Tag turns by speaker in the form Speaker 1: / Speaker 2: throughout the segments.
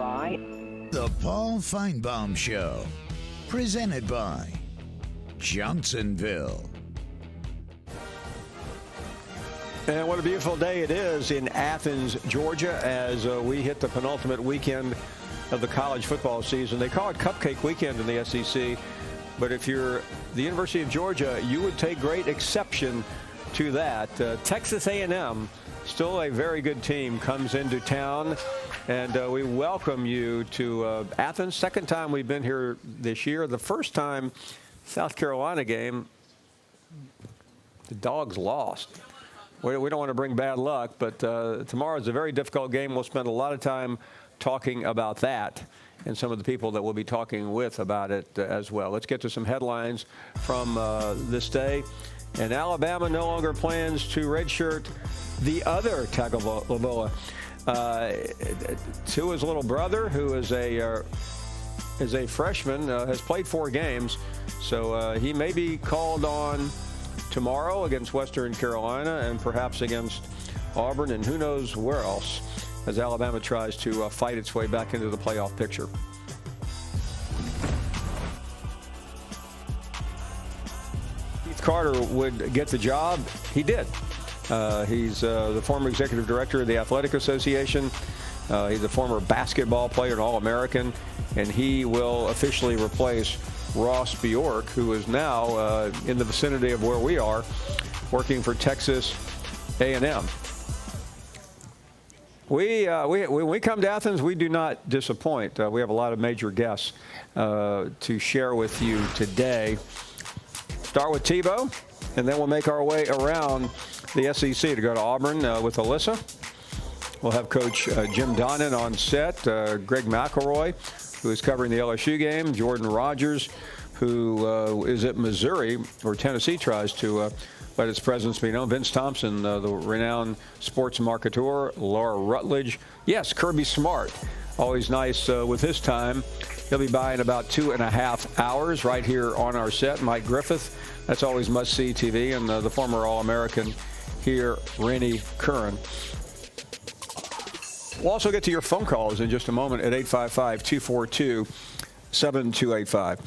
Speaker 1: by
Speaker 2: The Paul Finebaum Show, presented by Johnsonville.
Speaker 3: And what a beautiful day it is in Athens, Georgia, as we hit the penultimate weekend of the college football season. They call it Cupcake Weekend in the SEC, but if you're the University of Georgia, you would take great exception to that. Texas A&M, still a very good team, comes into town, and we welcome you to Athens. Second time we've been here this year. The first time, South Carolina game, the Dogs lost. We don't want to bring bad luck, but tomorrow is a very difficult game. We'll spend a lot of time talking about that and some of the people that we'll be talking with about it as well. Let's get to some headlines from this day. And Alabama no longer plans to redshirt the other Tagovailoa. Tua's little brother, who is a freshman, has played 4 games, so he may be called on tomorrow against Western Carolina and perhaps against Auburn and who knows where else, as Alabama tries to fight its way back into the playoff picture. Keith Carter would get the job. He did. He's the former executive director of the Athletic Association. He's a former basketball player, an All-American, and he will officially replace Ross Bjork, who is now in the vicinity of where we are, working for Texas A&M. When we come to Athens, we do not disappoint. We have a lot of major guests to share with you today. Start with Tebow, and then we'll make our way around the SEC to go to Auburn with Alyssa. We'll have Coach Jim Donnan on set, Greg McElroy, who is covering the LSU game, Jordan Rogers, who is at Missouri, where Tennessee tries to let its presence be known, Vince Thompson, the renowned sports marketeur, Laura Rutledge. Yes, Kirby Smart, always nice with his time. He'll be by in about 2.5 hours right here on our set. Mike Griffith, that's always must-see TV, and the former All-American here, Rennie Curran. We'll also get to your phone calls in just a moment at 855-242-7285.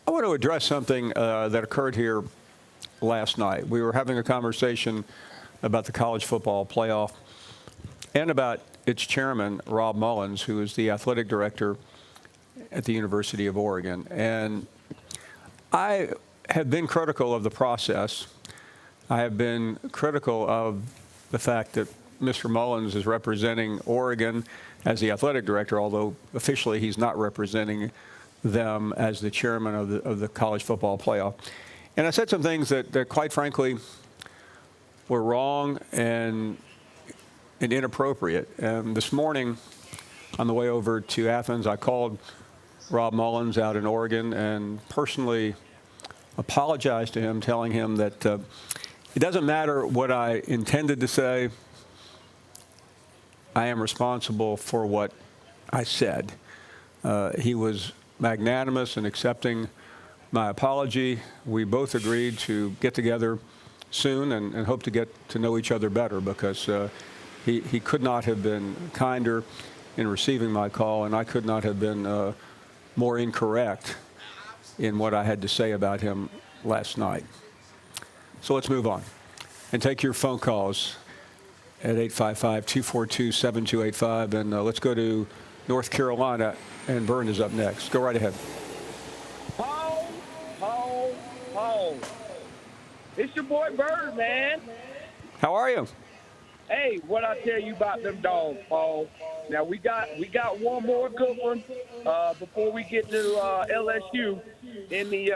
Speaker 3: I want to address something that occurred here last night. We were having a conversation about the college football playoff and about its chairman, Rob Mullins, who is the athletic director at the University of Oregon. And I have been critical of the process. I have been critical of the fact that Mr. Mullins is representing Oregon as the athletic director, although officially he's not representing them as the chairman of the college football playoff. And I said some things that quite frankly were wrong and inappropriate. And this morning on the way over to Athens, I called Rob Mullins out in Oregon and personally apologized to him, telling him that it doesn't matter what I intended to say. I am responsible for what I said. He was magnanimous in accepting my apology. We both agreed to get together soon and hope to get to know each other better, because he could not have been kinder in receiving my call, and I could not have been more incorrect in what I had to say about him last night. So let's move on and take your phone calls at 855-242-7285. And let's go to North Carolina, and Byrne is up next. Go right ahead.
Speaker 4: Paul. It's your boy Bird, man.
Speaker 3: How are you?
Speaker 4: Hey, what I tell you about them dogs, Paul. Now we got one more good one before we get to LSU in the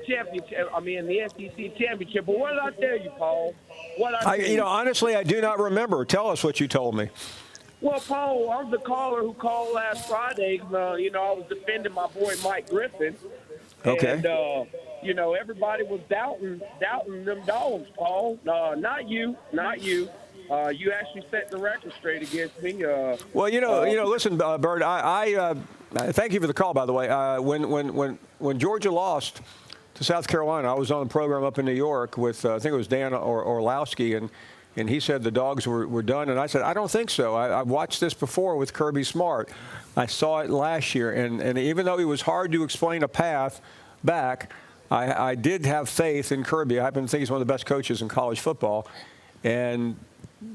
Speaker 4: championship. I mean, in the SEC championship. But what did I tell you, Paul?
Speaker 3: Honestly, I do not remember. Tell us what you told me.
Speaker 4: Well, Paul, I'm the caller who called last Friday. I was defending my boy Mike Griffin.
Speaker 3: Okay.
Speaker 4: And everybody was doubting them dogs, Paul. Not you. You actually set the record straight against me.
Speaker 3: Listen, Bird. I thank you for the call, by the way. When Georgia lost to South Carolina, I was on the program up in New York with I think it was Dan Orlowski, and And he said the Dogs were done. And I said, I don't think so. I've watched this before with Kirby Smart. I saw it last year. And even though it was hard to explain a path back, I did have faith in Kirby. I happen to think he's one of the best coaches in college football. And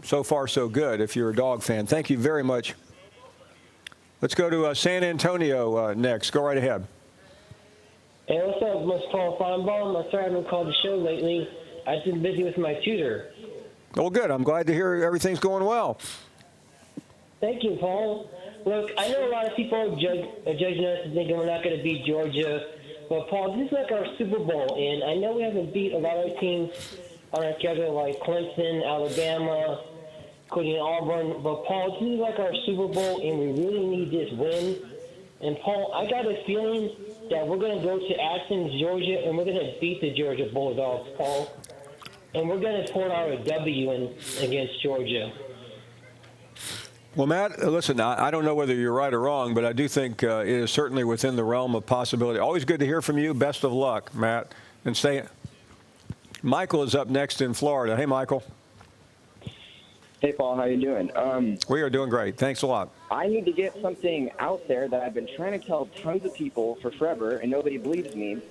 Speaker 3: so far, so good if you're a Dog fan. Thank you very much. Let's go to San Antonio next. Go right ahead.
Speaker 1: Hey, what's up, Mr. Paul Finebaum? I'm sorry I haven't called the show lately. I've been busy with my tutor.
Speaker 3: Well, good. I'm glad to hear everything's going well.
Speaker 1: Thank you, Paul. Look, I know a lot of people are judging us and thinking we're not going to beat Georgia. But, Paul, this is like our Super Bowl. And I know we haven't beat a lot of teams on our schedule like Clemson, Alabama, including Auburn. But, Paul, this is like our Super Bowl, and we really need this win. And, Paul, I got a feeling that we're going to go to Athens, Georgia, and we're going to beat the Georgia Bulldogs, Paul. And we're going to pull out a W against Georgia.
Speaker 3: Well, Matt, listen, I don't know whether you're right or wrong, but I do think it is certainly within the realm of possibility. Always good to hear from you. Best of luck, Matt. And Michael is up next in Florida. Hey, Michael.
Speaker 5: Hey, Paul, how you doing?
Speaker 3: We are doing great. Thanks a lot.
Speaker 5: I need to get something out there that I've been trying to tell tons of people for forever, and nobody believes me.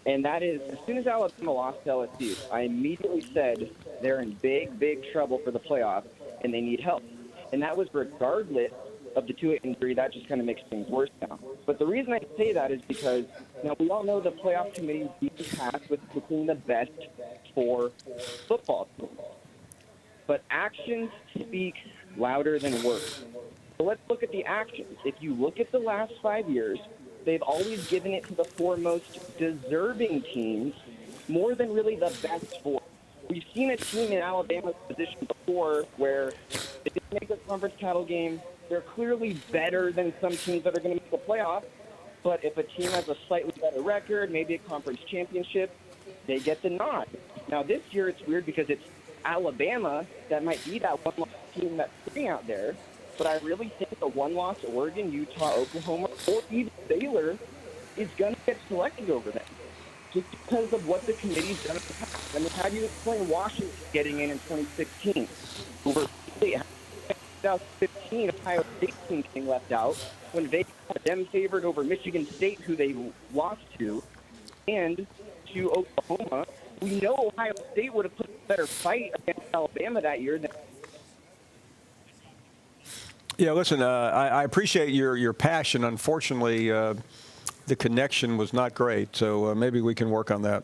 Speaker 5: And that is, as soon as Alabama lost to LSU, I immediately said they're in big, big trouble for the playoffs, and they need help. And that was regardless of the Tua injury. That just kind of makes things worse now. But the reason I say that is because, we all know the playoff committee is being tasked with picking the best for football teams. But actions speak louder than words. So let's look at the actions. If you look at the last 5 years, they've always given it to the four most deserving teams more than really the best four. We've seen a team in Alabama's position before where they didn't make the conference title game. They're clearly better than some teams that are going to make the playoffs. But if a team has a slightly better record, maybe a conference championship, they get the nod. Now, this year it's weird because it's Alabama that might be that one-loss team that's sitting out there. But I really think a one-loss Oregon, Utah, Oklahoma, or even Baylor is going to get selected over them just because of what the committee's done in the past. I mean, how do you explain Washington getting in 2016 over 2015 Ohio State team getting left out when they had them favored over Michigan State, who they lost to, and to Oklahoma? We know Ohio State would have put a better fight against Alabama that year than.
Speaker 3: Yeah, listen, I appreciate your passion. Unfortunately, the connection was not great, so maybe we can work on that.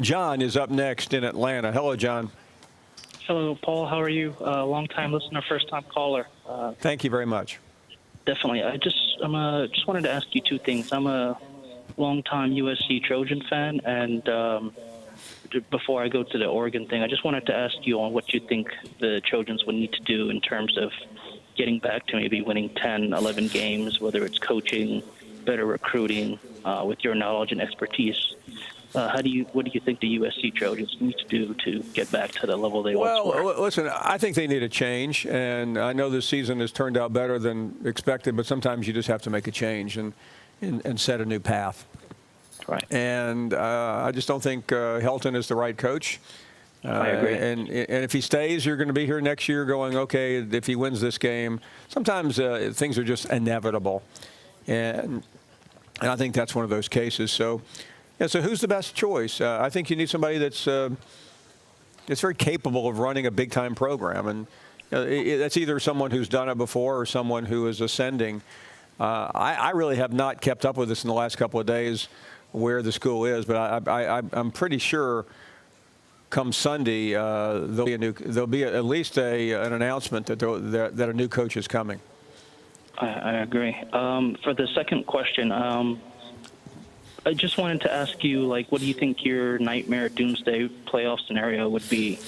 Speaker 3: John is up next in Atlanta. Hello, John.
Speaker 6: Hello, Paul. How are you? Long-time listener, first-time caller.
Speaker 3: Thank you very much.
Speaker 6: Definitely. I just wanted to ask you two things. I'm a long-time USC Trojan fan, and before I go to the Oregon thing, I just wanted to ask you on what you think the Trojans would need to do in terms of getting back to maybe winning 10, 11 games, whether it's coaching, better recruiting, with your knowledge and expertise. What do you think the USC Trojans need to do to get back to the level they once were?
Speaker 3: Well, listen, I think they need a change, and I know this season has turned out better than expected, but sometimes you just have to make a change and set a new path.
Speaker 6: Right.
Speaker 3: And I just don't think Helton is the right coach.
Speaker 6: I agree.
Speaker 3: And if he stays, you're going to be here next year going, okay, if he wins this game. Sometimes things are just inevitable. And I think that's one of those cases. So who's the best choice? I think you need somebody that's very capable of running a big-time program. And that's either someone who's done it before or someone who is ascending. I really have not kept up with this in the last couple of days where the school is, but I'm pretty sure come Sunday there'll be at least an announcement that a new coach is coming.
Speaker 6: I agree. For the second question, I just wanted to ask you, what do you think your nightmare doomsday playoff scenario would be?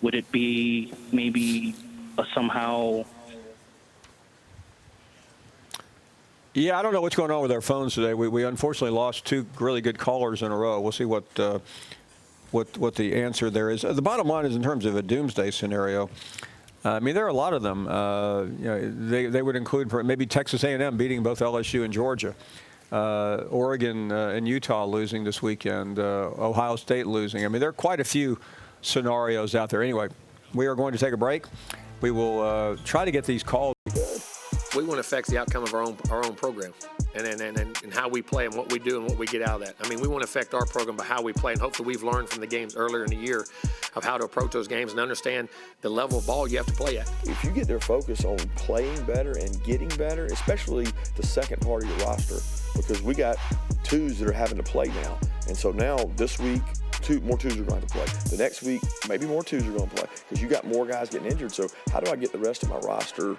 Speaker 6: Would it be maybe somehow?
Speaker 3: Yeah, I don't know what's going on with our phones today. We unfortunately lost two really good callers in a row. We'll see what the answer there is. The bottom line is in terms of a doomsday scenario. I mean, there are a lot of them. They would include maybe Texas A&M beating both LSU and Georgia, Oregon and Utah losing this weekend, Ohio State losing. I mean, there are quite a few scenarios out there. Anyway, we are going to take a break. We will try to get these calls.
Speaker 7: We want to affect the outcome of our own program and how we play and what we do and what we get out of that. I mean, we want to affect our program by how we play, and hopefully we've learned from the games earlier in the year of how to approach those games and understand the level of ball you have to play at.
Speaker 8: If you get their focus on playing better and getting better, especially the second part of your roster, because we got twos that are having to play now. And so now this week, more twos are going to play. The next week, maybe more twos are going to play because you got more guys getting injured. So how do I get the rest of my roster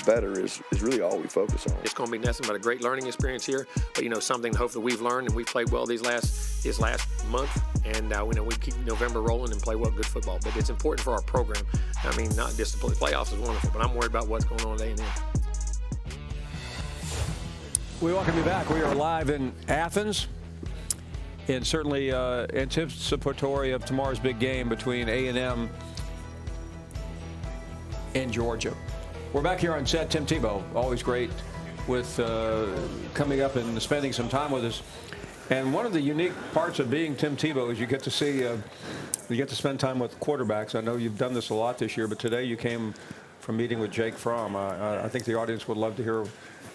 Speaker 8: better is really all we focus on.
Speaker 7: It's going to be nothing but a great learning experience here, but something hopefully we've learned and we've played well this last month, and we keep November rolling and play well good football. But it's important for our program. I mean, not just to play playoffs is wonderful, but I'm worried about what's going on at A&M.
Speaker 3: We welcome you back. We are live in Athens, and certainly anticipatory of tomorrow's big game between A&M and Georgia. We're back here on set. Tim Tebow, always great with coming up and spending some time with us. And one of the unique parts of being Tim Tebow is you get to spend time with quarterbacks. I know you've done this a lot this year, but today you came from meeting with Jake Fromm. I think the audience would love to hear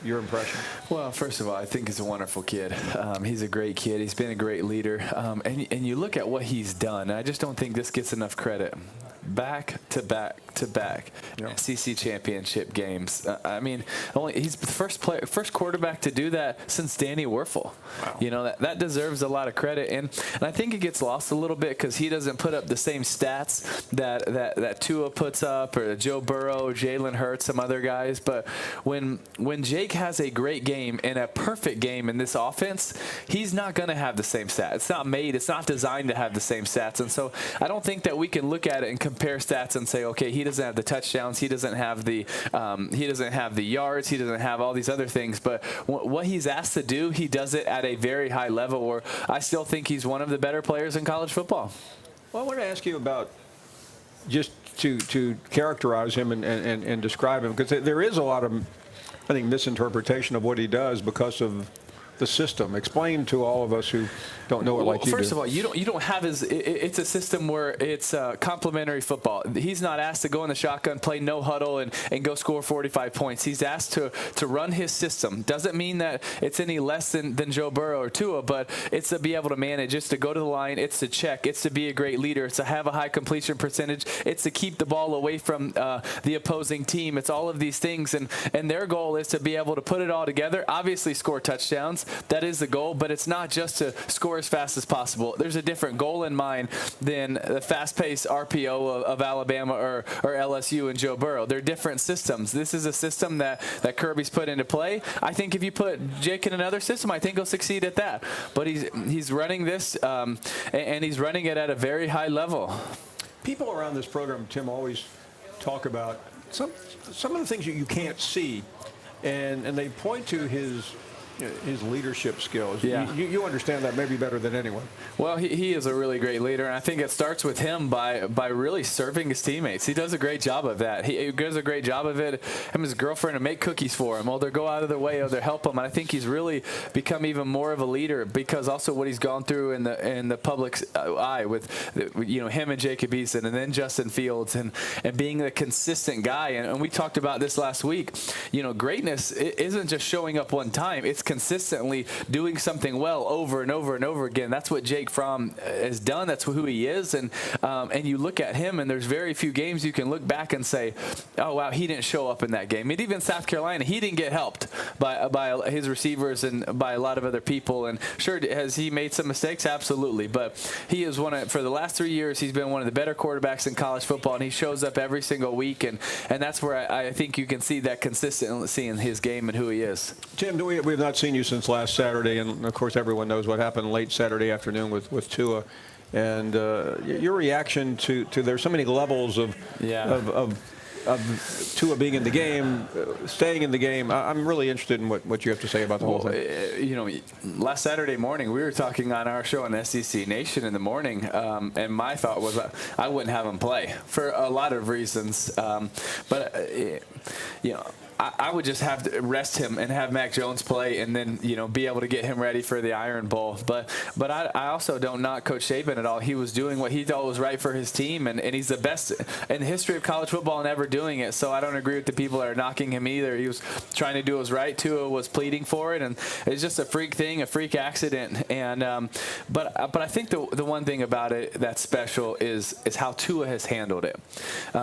Speaker 3: your impression.
Speaker 9: Well, first of all, I think he's a wonderful kid. He's a great kid. He's been a great leader. And you look at what he's done, and I just don't think this gets enough credit. Back to back SEC championship games. I mean, he's the first quarterback to do that since Danny Werfel. Wow. That deserves a lot of credit, and I think it gets lost a little bit because he doesn't put up the same stats that Tua puts up, or Joe Burrow, Jalen Hurts, some other guys. But when Jake has a great game and a perfect game in this offense, he's not going to have the same stats. It's not designed to have the same stats, and so I don't think that we can look at it and compare stats and say, okay, he doesn't have the touchdowns, he doesn't have the yards, he doesn't have all these other things, but what he's asked to do, he does it at a very high level where I still think he's one of the better players in college football.
Speaker 3: Well, I want to ask you about just to characterize him and describe him, because there is a lot of, I think, misinterpretation of what he does because of the system. Explain to all of us who don't know it like you do.
Speaker 9: First of all, you don't have it's a system where it's complementary football. He's not asked to go in the shotgun, play no huddle, and go score 45 points. He's asked to run his system. Doesn't mean that it's any less than Joe Burrow or Tua, but it's to be able to manage. It's to go to the line. It's to check. It's to be a great leader. It's to have a high completion percentage. It's to keep the ball away from the opposing team. It's all of these things, and their goal is to be able to put it all together. Obviously, score touchdowns. That is the goal, but it's not just to score as fast as possible. There's a different goal in mind than the fast-paced RPO of Alabama or LSU and Joe Burrow. They're different systems. This is a system that Kirby's put into play. I think if you put Jake in another system, I think he'll succeed at that. But he's running this, and he's running it at a very high level.
Speaker 3: People around this program, Tim, always talk about some of the things you can't see, and they point to his leadership skills.
Speaker 9: Yeah.
Speaker 3: You understand that maybe better than anyone.
Speaker 9: Well, he is a really great leader, and I think it starts with him by really serving his teammates. He does a great job of that. He does a great job of it. Him and his girlfriend to make cookies for him, or they go out of their way, or they help him. And I think he's really become even more of a leader because also what he's gone through in the public's eye with him and Jacob Eason and then Justin Fields and being a consistent guy. And we talked about this last week. Greatness isn't just showing up one time. It's consistently doing something well over and over and over again. That's what Jake Fromm has done. That's who he is. And you look at him, and there's very few games you can look back and say, oh, wow, he didn't show up in that game. And even South Carolina, he didn't get helped by his receivers and by a lot of other people. And sure, has he made some mistakes? Absolutely. But he is for the last 3 years, he's been one of the better quarterbacks in college football, and he shows up every single week. And that's where I think you can see that consistency in his game and who he is.
Speaker 3: Tim, we've not seen you since last Saturday, and of course everyone knows what happened late Saturday afternoon with Tua, and your reaction to there's so many levels of Tua being in the game, staying in the game. I'm really interested in what you have to say about the whole thing.
Speaker 9: Last Saturday morning we were talking on our show on SEC Nation in the morning, and my thought was I wouldn't have him play for a lot of reasons, but I would just have to rest him and have Mac Jones play, and then be able to get him ready for the Iron Bowl. But I also don't knock Coach Saban at all. He was doing what he thought was right for his team, and he's the best in the history of college football and ever doing it. So I don't agree with the people that are knocking him either. He was trying to do what was right. Tua was pleading for it, and it's just a freak thing, a freak accident. And but I think the one thing about it that's special is how Tua has handled it,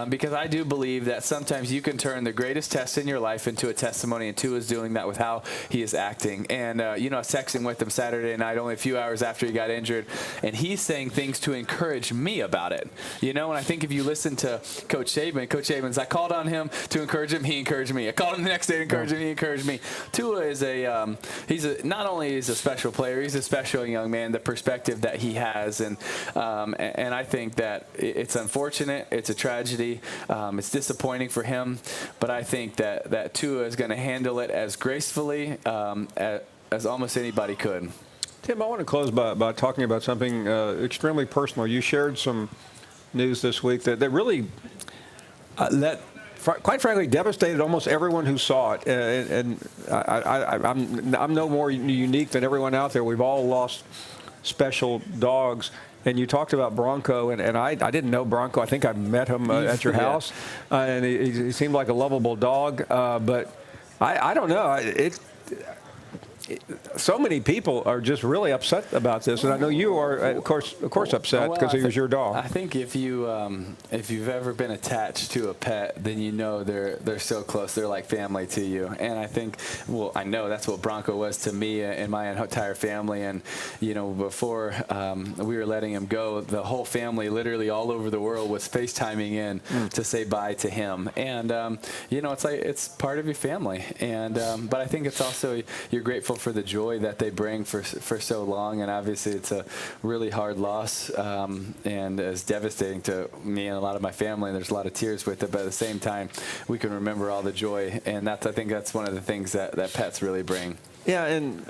Speaker 9: because I do believe that sometimes you can turn the greatest test in your life into a testimony, and Tua is doing that with how he is acting. And I was texting with him Saturday night, only a few hours after he got injured, and he's saying things to encourage me about it. And I think if you listen to Coach Saban's, I called on him to encourage him, he encouraged me. I called him the next day to encourage him, he encouraged me. Tua is not only is a special player, he's a special young man. The perspective that he has, and I think that it's unfortunate, it's a tragedy, it's disappointing for him, but I think that Tua is going to handle it as gracefully as almost anybody could.
Speaker 3: Tim, I want to close by talking about something extremely personal. You shared some news this week that really quite frankly devastated almost everyone who saw it. And I'm no more unique than everyone out there. We've all lost special dogs. And you talked about Bronco, and I didn't know Bronco. I think I met him at your house, and he seemed like a lovable dog. But I don't know. So many people are just really upset about this, and I know you are, of course, upset because he was your dog.
Speaker 9: I think if you've ever been attached to a pet, then they're so close. They're like family to you. And I know that's what Bronco was to me and my entire family. And before we were letting him go, the whole family, literally all over the world, was FaceTiming in to say bye to him. And it's like it's part of your family. And but I think it's also you're grateful for the joy that they bring for so long, and obviously it's a really hard loss, and it's devastating to me and a lot of my family, and there's a lot of tears with it, but at the same time we can remember all the joy, and I think that's one of the things that pets really bring.
Speaker 3: Yeah, and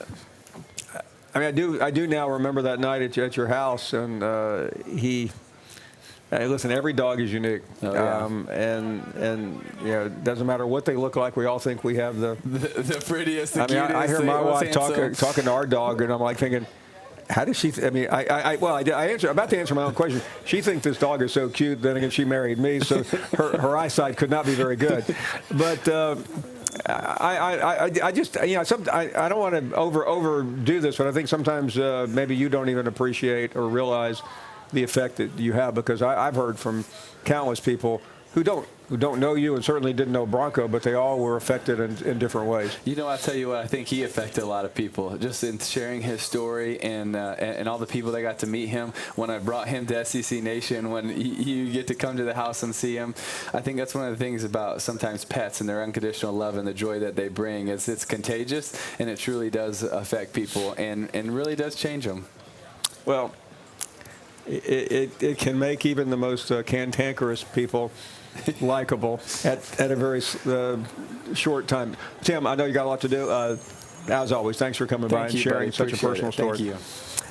Speaker 3: I do now remember that night at your house, and hey, listen, every dog is unique.
Speaker 9: Oh, yeah.
Speaker 3: And it doesn't matter what they look like. We all think we have the
Speaker 9: prettiest, the cutest.
Speaker 3: I hear my wife talking to our dog, and I'm like thinking, how does she? I answer about to answer my own question. She thinks this dog is so cute. Then again, she married me, so her eyesight could not be very good. But I just I don't want to overdo this, but I think sometimes maybe you don't even appreciate or realize the effect that you have, because I've heard from countless people who don't know you and certainly didn't know Bronco, but they all were affected in different ways.
Speaker 9: I'll tell you what, I think he affected a lot of people just in sharing his story, and all the people that got to meet him when I brought him to SEC Nation, when you get to come to the house and see him. I think that's one of the things about sometimes pets and their unconditional love and the joy that they bring is it's contagious, and it truly does affect people and really does change them.
Speaker 3: Well, it can make even the most cantankerous people likable at a very short time. Tim, I know you got a lot to do. As always, thanks for coming by and sharing such a personal story.
Speaker 9: Thank you.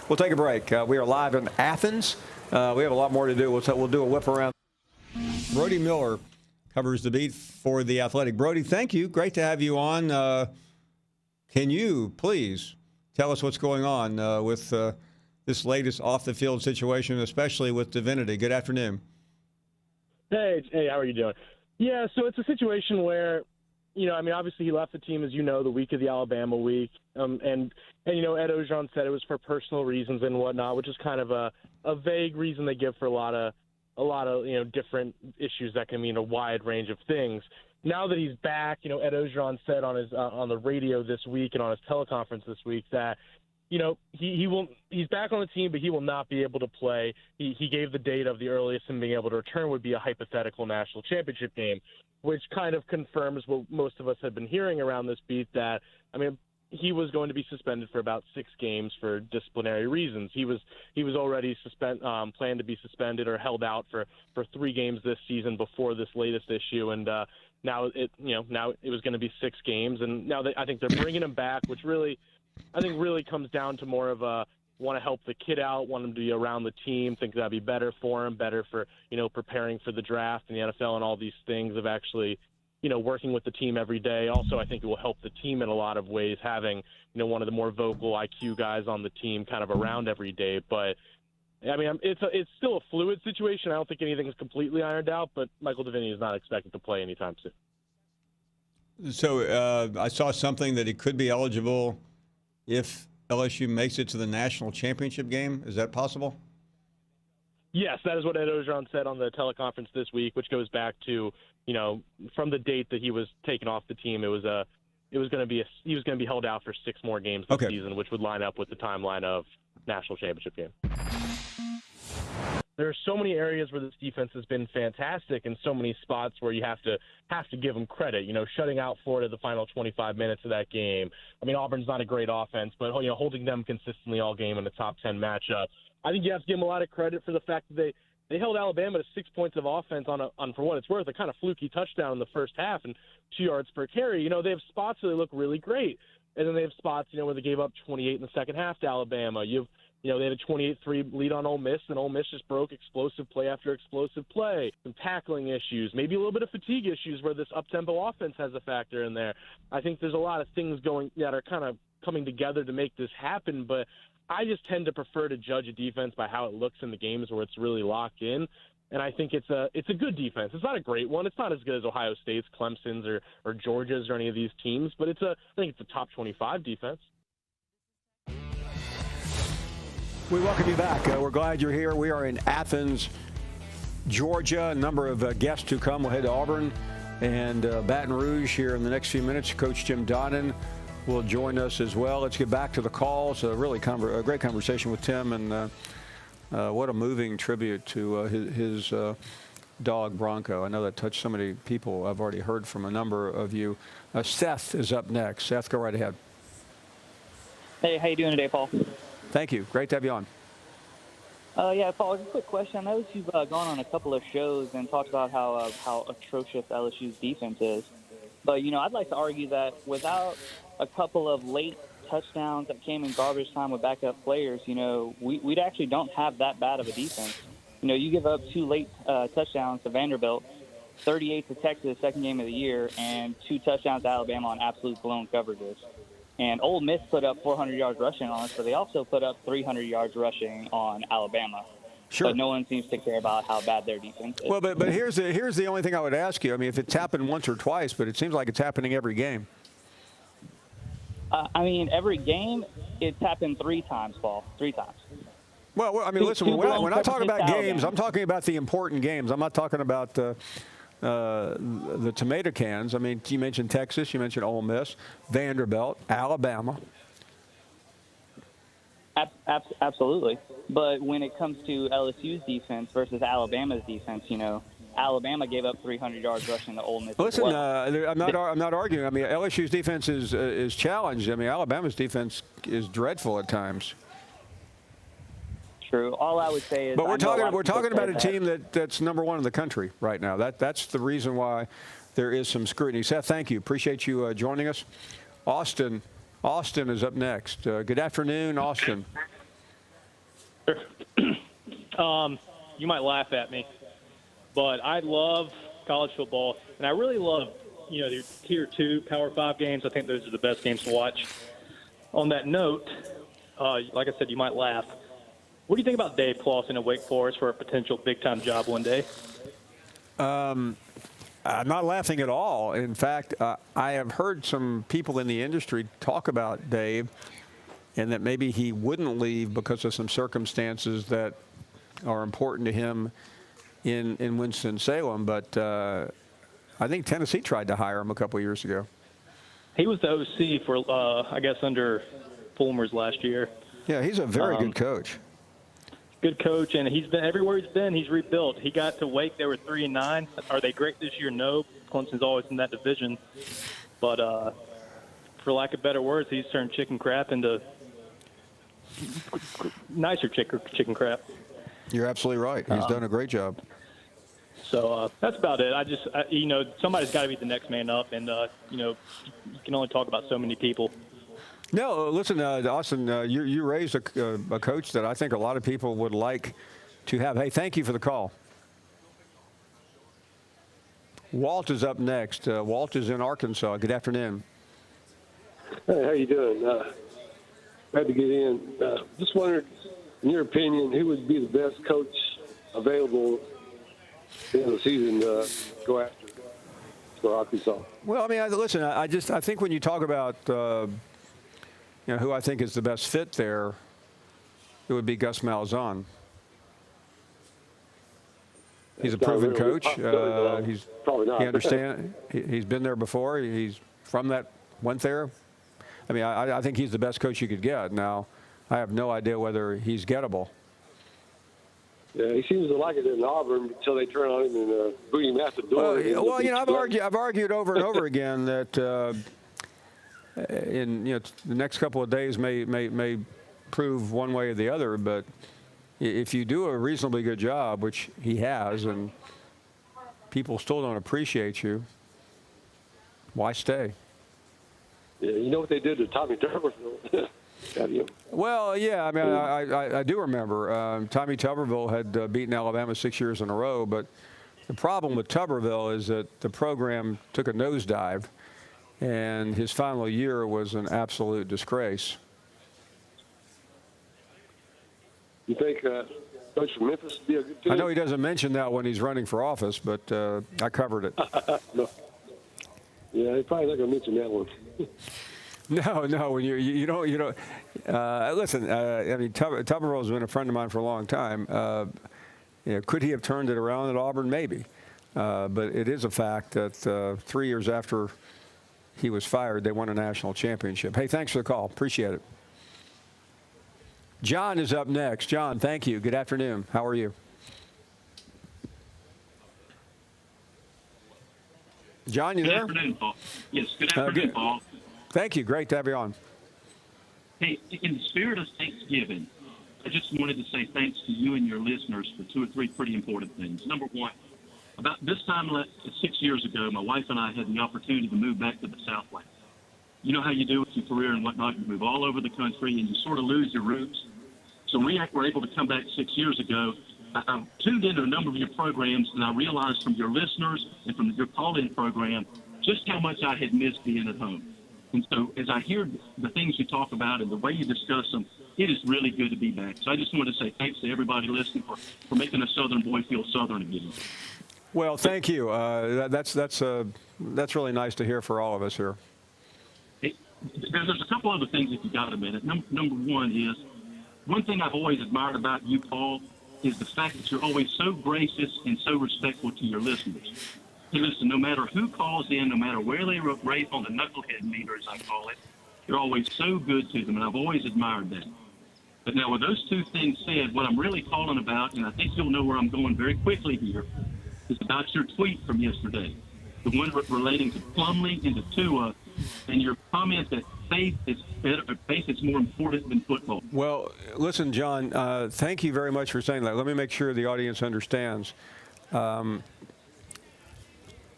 Speaker 3: We'll take a break. We are live in Athens. We have a lot more to do. We'll do a whip around. Brody Miller covers the beat for The Athletic. Brody, thank you. Great to have you on. Can you please tell us what's going on with this latest off-the-field situation, especially with Divinity? Good afternoon.
Speaker 10: Hey, how are you doing? Yeah, so it's a situation where, obviously he left the team, as you know, the week of the Alabama week. And Ed Ogeron said it was for personal reasons and whatnot, which is kind of a vague reason they give for a lot of different issues that can mean a wide range of things. Now that he's back, Ed Ogeron said on the radio this week and on his teleconference this week that he's back on the team, but he will not be able to play. He gave the date of the earliest him being able to return would be a hypothetical national championship game, which kind of confirms what most of us had been hearing around this beat, that, he was going to be suspended for about 6 games for disciplinary reasons. He was already planned to be suspended or held out for 3 games this season before this latest issue, and now it was going to be 6 games, and now I think they're bringing him back, which really comes down to more of a want to help the kid out, want him to be around the team, think that'd be better for him, better for preparing for the draft and the NFL and all these things of actually working with the team every day. Also, I think it will help the team in a lot of ways, having, one of the more vocal IQ guys on the team kind of around every day. But, I mean, it's still a fluid situation. I don't think anything's completely ironed out, but Michael Devaney is not expected to play anytime soon.
Speaker 3: So I saw something that he could be eligible if LSU makes it to the national championship game. Is that possible?
Speaker 10: Yes, that is what Ed Ogeron said on the teleconference this week, which goes back to, from the date that he was taken off the team, he was going to be held out for 6 more games this season, which would line up with the timeline of national championship game. There are so many areas where this defense has been fantastic, and so many spots where you have to give them credit. Shutting out Florida the final 25 minutes of that game. I mean, Auburn's not a great offense, but holding them consistently all game in a top 10 matchup. I think you have to give them a lot of credit for the fact that they held Alabama to 6 points of offense on for what it's worth, a kind of fluky touchdown in the first half and 2 yards per carry. They have spots where they look really great, and then they have spots where they gave up 28 in the second half to Alabama. They had a 28-3 lead on Ole Miss, and Ole Miss just broke explosive play after explosive play. Some tackling issues, maybe a little bit of fatigue issues where this up-tempo offense has a factor in there. I think there's a lot of things that are kind of coming together to make this happen, but I just tend to prefer to judge a defense by how it looks in the games where it's really locked in. And I think it's a good defense. It's not a great one. It's not as good as Ohio State's, Clemson's, or Georgia's, or any of these teams, but I think it's a top 25 defense.
Speaker 3: We welcome you back. We're glad you're here. We are in Athens, Georgia. A number of guests to come. We'll head to Auburn and Baton Rouge here in the next few minutes. Coach Jim Donnan will join us as well. Let's get back to the calls. A great conversation with Tim, and what a moving tribute to his dog, Bronco. I know that touched so many people. I've already heard from a number of you. Seth is up next. Seth, go right ahead.
Speaker 11: Hey, how you doing today, Paul?
Speaker 3: Thank you. Great to have you on.
Speaker 11: Yeah, Paul, just a quick question. I noticed you've gone on a couple of shows and talked about how atrocious LSU's defense is. But, I'd like to argue that without a couple of late touchdowns that came in garbage time with backup players, we actually don't have that bad of a defense. You give up 2 late touchdowns to Vanderbilt, 38 to Texas, second game of the year, and 2 touchdowns to Alabama on absolute blown coverages. And Ole Miss put up 400 yards rushing on us, but they also put up 300 yards rushing on Alabama.
Speaker 3: Sure.
Speaker 11: But no one seems to care about how bad their defense is.
Speaker 3: Well, but here's the only thing I would ask you. I mean, if it's happened once or twice, but it seems like it's happening every game.
Speaker 11: Every game, it's happened 3 times, Paul. 3 times.
Speaker 3: Well, I mean, listen, when I talk about games, I'm talking about the important games. I'm not talking about the tomato cans. I mean, you mentioned Texas, you mentioned Ole Miss, Vanderbilt, Alabama.
Speaker 11: Absolutely. But when it comes to LSU's defense versus Alabama's defense, Alabama gave up 300 yards rushing to Ole Miss.
Speaker 3: Listen,
Speaker 11: well.
Speaker 3: I'm not arguing. I mean, LSU's defense is challenged. I mean, Alabama's defense is dreadful at times.
Speaker 11: True. All I would say is,
Speaker 3: but we're talking about a team that's number 1 in the country right now. That's the reason why there is some scrutiny. Seth, thank you. Appreciate you joining us. Austin is up next. Good afternoon, Austin.
Speaker 12: You might laugh at me, but I love college football, and I really love the Tier 2 Power 5 games. I think those are the best games to watch. On that note, like I said, you might laugh. What do you think about Dave Clawson at Wake Forest for a potential big-time job one day?
Speaker 3: I'm not laughing at all. In fact, I have heard some people in the industry talk about Dave and that maybe he wouldn't leave because of some circumstances that are important to him in Winston-Salem. But I think Tennessee tried to hire him a couple of years ago.
Speaker 12: He was the OC for, I guess, under Fulmer's last year.
Speaker 3: Yeah, he's a very good coach.
Speaker 12: Good coach, and he's been everywhere he's been. He's rebuilt. He got to Wake; they were 3-9. Are they great this year? No. Clemson's always in that division, but for lack of better words, he's turned chicken crap into nicer chicken crap.
Speaker 3: You're absolutely right. He's done a great job.
Speaker 12: So that's about it. Somebody's got to be the next man up, and you can only talk about so many people.
Speaker 3: No, listen, Austin, you raised a coach that I think a lot of people would like to have. Hey, thank you for the call. Walt is up next. Walt is in Arkansas. Good afternoon.
Speaker 13: Hey, how you doing? Glad to get in. Just wondered, in your opinion, who would be the best coach available in the season to go after for Arkansas?
Speaker 3: Well, I mean, listen, I think when you talk about who I think is the best fit there, it would be Gus Malzahn. He's a proven coach. He understands. He's been there before. He's from that, went there. I mean, I think he's the best coach you could get. Now, I have no idea whether he's gettable.
Speaker 13: Yeah, he seems to like it in Auburn until they turn on him and boot him out the door.
Speaker 3: Well, I've argued over and over again that in the next couple of days may prove one way or the other, but if you do a reasonably good job, which he has, and people still don't appreciate you, why stay?
Speaker 13: Yeah, you know what they did to Tommy Tuberville?
Speaker 3: Well, yeah, I mean, I do remember. Tommy Tuberville had beaten Alabama 6 years in a row, but the problem with Tuberville is that the program took a nosedive, and his final year was an absolute disgrace.
Speaker 13: You think Coach from Memphis would be a good team?
Speaker 3: I know he doesn't mention that when he's running for office, but I covered it.
Speaker 13: No. Yeah, he's probably not going to mention that one.
Speaker 3: No. When you don't listen. I mean, Tuberville has been a friend of mine for a long time. Could he have turned it around at Auburn? Maybe, but it is a fact that 3 years after he was fired, they won a national championship. Hey, thanks for the call. Appreciate it. John is up next. John, thank you. Good afternoon. How are you? John, you there?
Speaker 14: Good afternoon, Paul. Yes, good afternoon, Paul.
Speaker 3: Thank you. Great to have you on.
Speaker 14: Hey, in the spirit of Thanksgiving, I just wanted to say thanks to you and your listeners for 2 or 3 pretty important things. Number one, about this time 6 years ago, my wife and I had the opportunity to move back to the Southland. You know how you do with your career and whatnot. You move all over the country and you sort of lose your roots. So we were able to come back 6 years ago. I tuned into a number of your programs, and I realized from your listeners and from your call-in program just how much I had missed being at home. And so as I hear the things you talk about and the way you discuss them, it is really good to be back. So I just wanted to say thanks to everybody listening for making a Southern boy feel Southern again.
Speaker 3: Well, thank you. That's really nice to hear for all of us here.
Speaker 14: There's a couple other things if you got a minute. Number one is, one thing I've always admired about you, Paul, is the fact that you're always so gracious and so respectful to your listeners. Hey, listen, no matter who calls in, no matter where they rate on the knucklehead meter, as I call it, you're always so good to them, and I've always admired that. But now with those 2 things said, what I'm really calling about, and I think you'll know where I'm going very quickly here, is about your tweet from yesterday, the one relating to Plumlee and to Tua, and your comment that faith is more important than football.
Speaker 3: Well, listen, John, thank you very much for saying that. Let me make sure the audience understands. I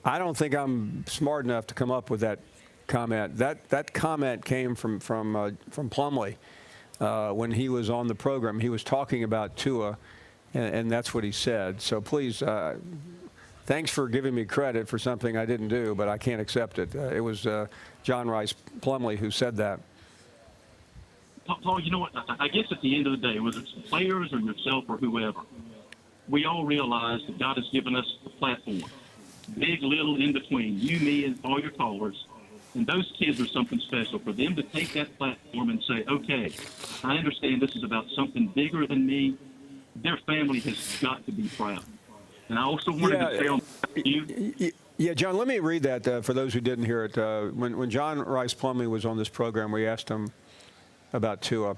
Speaker 3: don't think I'm smart enough to come up with that comment. That comment came from Plumlee when he was on the program. He was talking about Tua, and that's what he said. So please, thanks for giving me credit for something I didn't do, but I can't accept it. It was John Rhys Plumlee who said that.
Speaker 14: Paul, you know what? I guess at the end of the day, whether it's the players or yourself or whoever, we all realize that God has given us a platform, big, little, in between, you, me, and all your callers. And those kids are something special. For them to take that platform and say, okay, I understand this is about something bigger than me, their family has got to be proud. And I also wanted to tell you.
Speaker 3: Yeah, John, let me read that for those who didn't hear it. When John Rhys Plumlee was on this program, we asked him about Tua.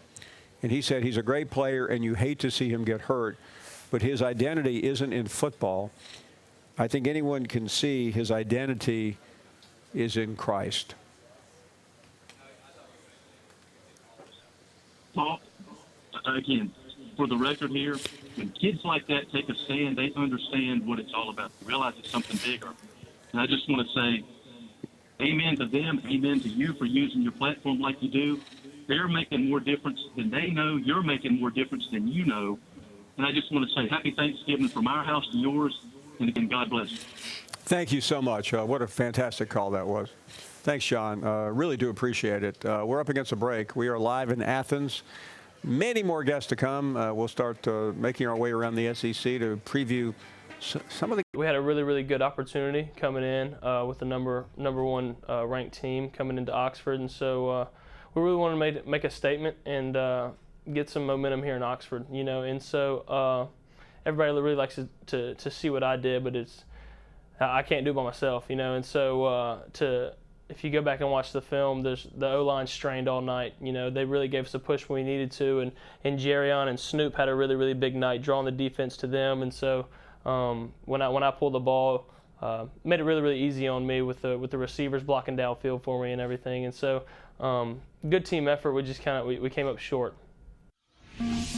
Speaker 3: And he said he's a great player and you hate to see him get hurt, but his identity isn't in football. I think anyone can see his identity is in Christ.
Speaker 14: Paul, again, for the record here, when kids like that take a stand, they understand what it's all about. They realize it's something bigger. And I just want to say amen to them, amen to you for using your platform like you do. They're making more difference than they know. You're making more difference than you know. And I just want to say happy Thanksgiving from our house to yours. And again, God bless you.
Speaker 3: Thank you so much. What a fantastic call that was. Thanks, Sean. Really do appreciate it. We're up against a break. We are live in Athens. Many more guests to come. We'll start making our way around the SEC to preview some of the.
Speaker 15: We had a really, really good opportunity coming in with the number one ranked team coming into Oxford, and so we really wanted to make a statement and get some momentum here in Oxford, And so everybody really likes to see what I did, but I can't do it by myself, And so if you go back and watch the film, the O-line strained all night. They really gave us a push when we needed to, and Jerrion and Snoop had a really, really big night, drawing the defense to them. And so when I pulled the ball, made it really, really easy on me with the receivers blocking downfield for me and everything. And so good team effort. We just we came up short.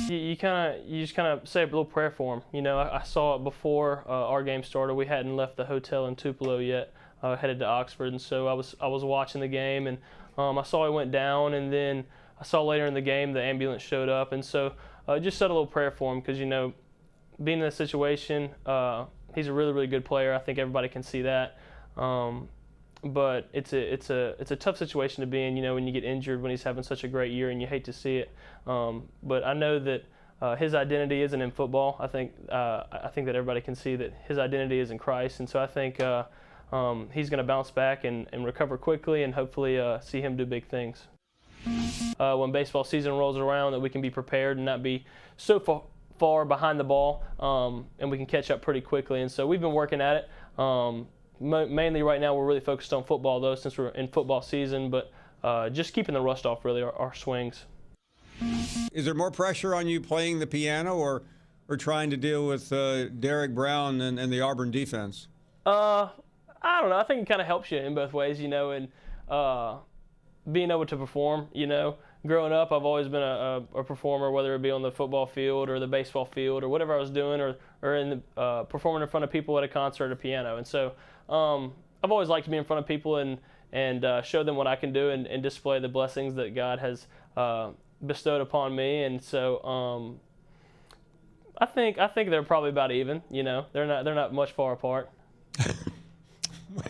Speaker 15: You just kind of say a little prayer for them. I saw it before our game started. We hadn't left the hotel in Tupelo yet. Headed to Oxford, and so I was watching the game, and I saw he went down, and then I saw later in the game the ambulance showed up, and so just said a little prayer for him because being in this situation, he's a really, really good player. I think everybody can see that, but it's a tough situation to be in. When you get injured when he's having such a great year, and you hate to see it. But I know that his identity isn't in football. I think that everybody can see that his identity is in Christ, and so I think. He's going to bounce back and recover quickly and hopefully see him do big things. When baseball season rolls around, that we can be prepared and not be so far behind the ball, and we can catch up pretty quickly. And so we've been working at it. Mainly right now we're really focused on football, though, since we're in football season, but just keeping the rust off, really, our swings.
Speaker 3: Is there more pressure on you playing the piano or trying to deal with Derek Brown and the Auburn defense?
Speaker 15: I don't know. I think it kind of helps you in both ways, and being able to perform, Growing up, I've always been a performer, whether it be on the football field or the baseball field or whatever I was doing, or in the, performing in front of people at a concert or piano. And so I've always liked to be in front of people and show them what I can do and display the blessings that God has bestowed upon me. And so I think they're probably about even. They're not much far apart.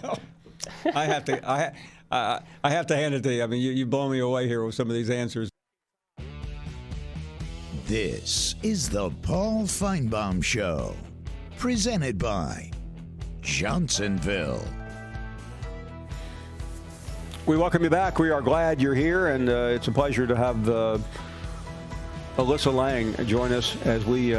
Speaker 3: Well, I have to hand it to you. I mean, you blow me away here with some of these answers.
Speaker 2: This is the Paul Finebaum Show, presented by Johnsonville.
Speaker 3: We welcome you back. We are glad you're here, and it's a pleasure to have Alyssa Lang join us as we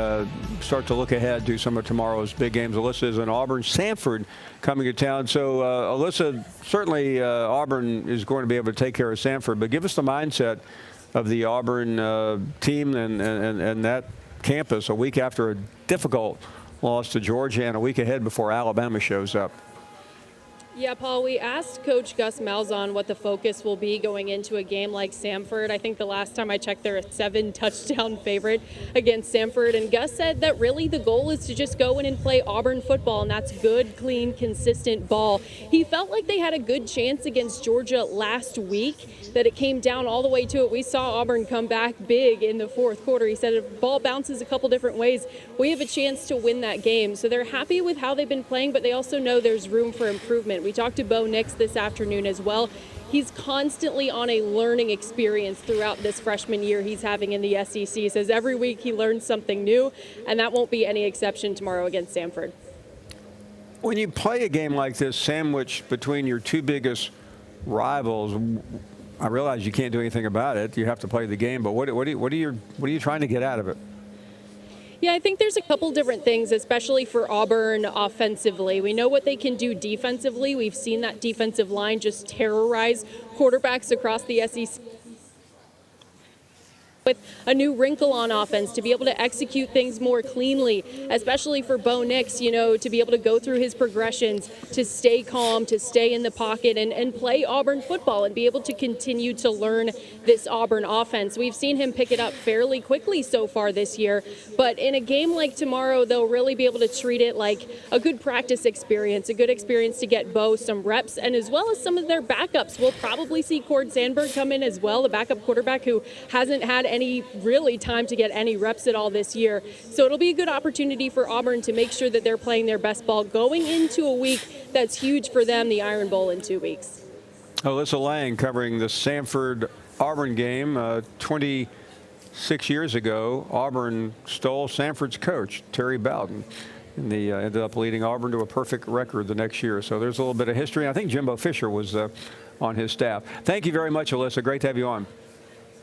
Speaker 3: start to look ahead to some of tomorrow's big games. Alyssa is in Auburn, Samford coming to town. So, Alyssa, certainly Auburn is going to be able to take care of Samford, but give us the mindset of the Auburn team and that campus a week after a difficult loss to Georgia and a week ahead before Alabama shows up.
Speaker 16: Yeah, Paul, we asked Coach Gus Malzahn what the focus will be going into a game like Samford. I think the last time I checked, they're a 7-touchdown favorite against Samford. And Gus said that really the goal is to just go in and play Auburn football, and that's good, clean, consistent ball. He felt like they had a good chance against Georgia last week, that it came down all the way to it. We saw Auburn come back big in the fourth quarter. He said if the ball bounces a couple different ways, we have a chance to win that game. So they're happy with how they've been playing, but they also know there's room for improvement. We talked to Bo Nix this afternoon as well. He's constantly on a learning experience throughout this freshman year he's having in the SEC. He says every week he learns something new, and that won't be any exception tomorrow against Samford.
Speaker 3: When you play a game like this, sandwiched between your two biggest rivals, I realize you can't do anything about it. You have to play the game, but what are you trying to get out of it?
Speaker 16: Yeah, I think there's a couple different things, especially for Auburn offensively. We know what they can do defensively. We've seen that defensive line just terrorize quarterbacks across the SEC. With a new wrinkle on offense to be able to execute things more cleanly, especially for Bo Nix, to be able to go through his progressions, to stay calm, to stay in the pocket and play Auburn football and be able to continue to learn this Auburn offense. We've seen him pick it up fairly quickly so far this year, but in a game like tomorrow, they'll really be able to treat it like a good practice experience, a good experience to get Bo some reps, and as well as some of their backups. We'll probably see Cord Sandberg come in as well, the backup quarterback who hasn't had any really time to get any reps at all this year. So it'll be a good opportunity for Auburn to make sure that they're playing their best ball going into a week that's huge for them, the Iron Bowl in 2 weeks.
Speaker 3: Alyssa Lang covering the Samford-Auburn game. 26 years ago, Auburn stole Samford's coach, Terry Bowden. And they ended up leading Auburn to a perfect record the next year. So there's a little bit of history. I think Jimbo Fisher was on his staff. Thank you very much, Alyssa. Great to have you on.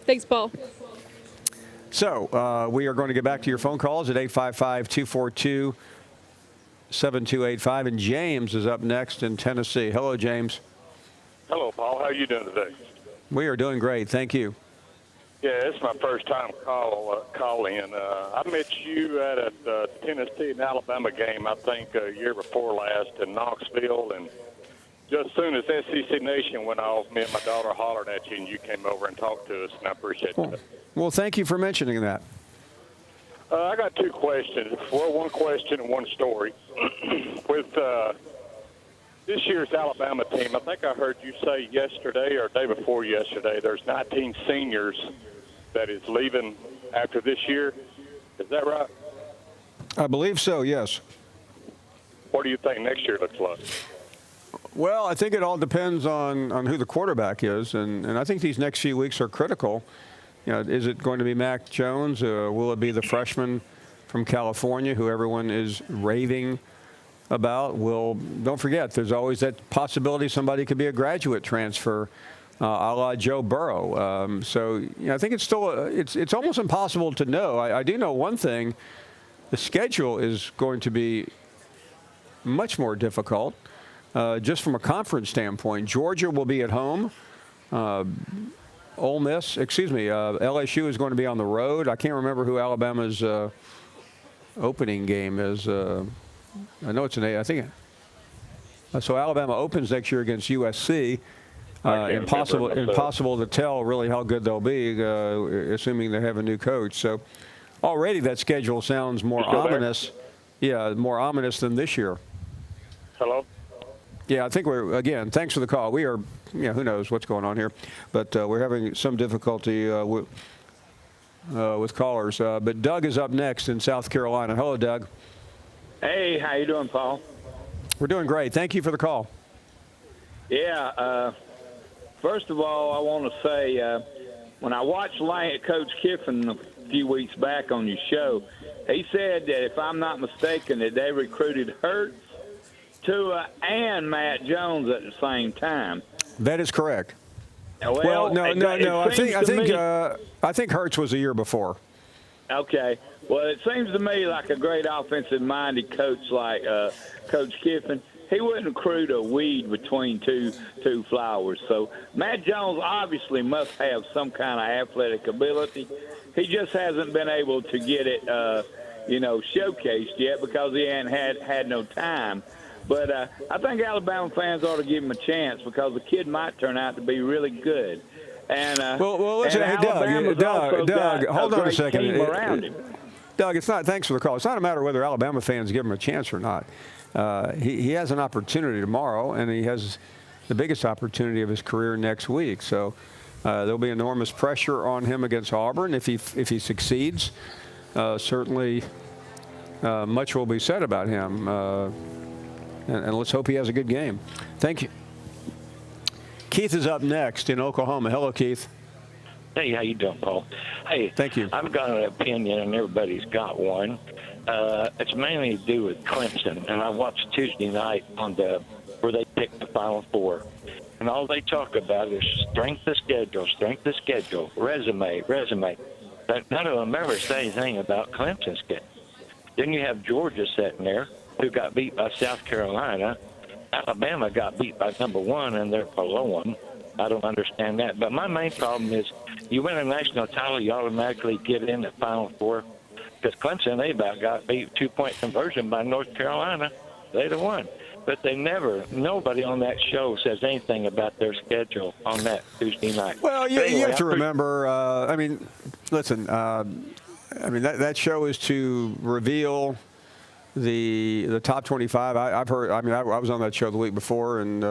Speaker 16: Thanks, Paul.
Speaker 3: So we are going to get back to your phone calls at 855-242-7285. And James is up next in Tennessee. Hello, James.
Speaker 17: Hello, Paul. How are you doing today?
Speaker 3: We are doing great. Thank you.
Speaker 17: Yeah, it's my first time calling. I met you at a Tennessee and Alabama game, I think, a year before last in Knoxville. And just as soon as SEC Nation went off, me and my daughter hollered at you, and you came over and talked to us, and I appreciate that.
Speaker 3: Well, thank you for mentioning that.
Speaker 17: I got two questions. Well, one question and one story. With this year's Alabama team, I think I heard you say yesterday or day before yesterday, there's 19 seniors that is leaving after this year. Is that right?
Speaker 3: I believe so, yes.
Speaker 17: What do you think next year looks like?
Speaker 3: Well, I think it all depends on who the quarterback is, and I think these next few weeks are critical. You know, is it going to be Mac Jones? Will it be the freshman from California who everyone is raving about? Don't forget, there's always that possibility somebody could be a graduate transfer, a la Joe Burrow. So you know, I think it's still it's almost impossible to know. I do know one thing: the schedule is going to be much more difficult, just from a conference standpoint. Georgia will be at home. LSU is going to be on the road. I can't remember who Alabama's opening game is. I know it's I think. So Alabama opens next year against USC. Impossible to tell really how good they'll be, assuming they have a new coach. So already that schedule sounds more ominous. Yeah, more ominous than this year.
Speaker 17: Hello?
Speaker 3: Yeah, I think again, thanks for the call. We are, who knows what's going on here. But we're having some difficulty with callers. But Doug is up next in South Carolina. Hello, Doug.
Speaker 18: Hey, how you doing, Paul?
Speaker 3: We're doing great. Thank you for the call.
Speaker 18: Yeah, first of all, I want to say when I watched Coach Kiffin a few weeks back on your show, he said that if I'm not mistaken, that they recruited Hurts, Tua, and Matt Jones at the same time.
Speaker 3: That is correct.
Speaker 18: Well,
Speaker 3: no. I think Hurts was a year before.
Speaker 18: Okay. Well, it seems to me like a great offensive-minded coach like Coach Kiffin. He wouldn't recruit a weed between two flowers. So Matt Jones obviously must have some kind of athletic ability. He just hasn't been able to get it, showcased yet because he ain't had no time. But I think Alabama fans ought to give him a chance because the kid might turn out to be really good. And
Speaker 3: listen, hey, Doug, hold on a second. Doug, it's not. Thanks for the call. It's not a matter of whether Alabama fans give him a chance or not. He has an opportunity tomorrow, and he has the biggest opportunity of his career next week. So there'll be enormous pressure on him against Auburn if he succeeds. Certainly, much will be said about him, and let's hope he has a good game. Thank you. Keith is up next in Oklahoma. Hello, Keith.
Speaker 19: Hey, how you doing, Paul? Hey,
Speaker 3: thank you.
Speaker 19: I've got an opinion, and everybody's got one. It's mainly to do with Clemson, and I watched Tuesday night where they picked the Final Four, and all they talk about is strength of schedule, resume. But none of them ever say anything about Clemson's schedule. Then you have Georgia sitting there, who got beat by South Carolina. Alabama got beat by number one, and they're below them. I don't understand that. But my main problem is you win a national title, you automatically get in the Final Four. Because Clemson, they about got beat 2-point conversion by North Carolina. They'd have won. But nobody on that show says anything about their schedule on that Tuesday night.
Speaker 3: Well, you have to remember, listen, that show is to reveal the top 25. I've heard, I was on that show the week before, and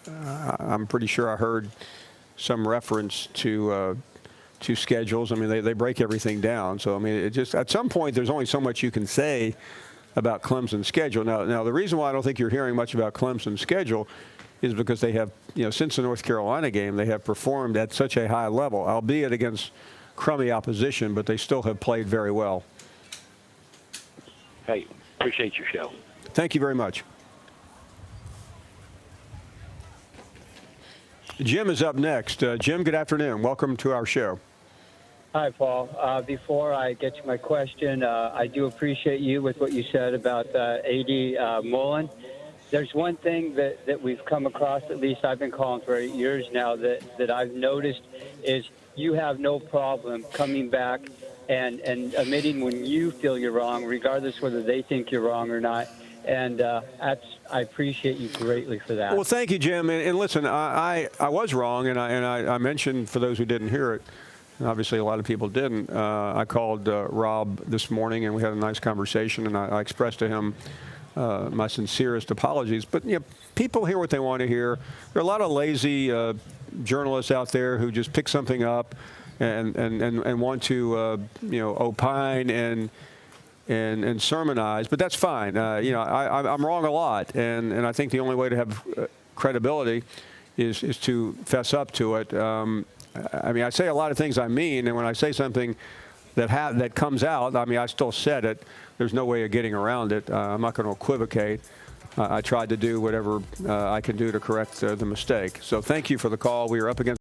Speaker 3: I'm pretty sure I heard some reference to schedules. I mean, they break everything down. So, I mean, it just at some point there's only so much you can say about Clemson's schedule. Now, the reason why I don't think you're hearing much about Clemson's schedule is because they have, since the North Carolina game, they have performed at such a high level, albeit against crummy opposition, but they still have played very well.
Speaker 19: Hey, appreciate your show.
Speaker 3: Thank you very much. Jim is up next. Jim, good afternoon. Welcome to our show.
Speaker 20: Hi, Paul. Before I get to my question, I do appreciate you with what you said about A.D. Mullen. There's one thing that we've come across, at least I've been calling for 8 years now, that I've noticed is you have no problem coming back and admitting when you feel you're wrong, regardless whether they think you're wrong or not. And I appreciate you greatly for that.
Speaker 3: Well, thank you, Jim. And listen, I was wrong, and I mentioned, for those who didn't hear it, and obviously a lot of people didn't, I called Rob this morning, and we had a nice conversation, and I expressed to him my sincerest apologies. But people hear what they want to hear. There are a lot of lazy journalists out there who just pick something up and want to opine and sermonize, but that's fine. I'm wrong a lot, and I think the only way to have credibility is to fess up to it. I mean, I say a lot of things I mean, and when I say something that comes out, I mean, I still said it. There's no way of getting around it. I'm not going to equivocate. I tried to do whatever I can do to correct the mistake. So thank you for the call. We are up against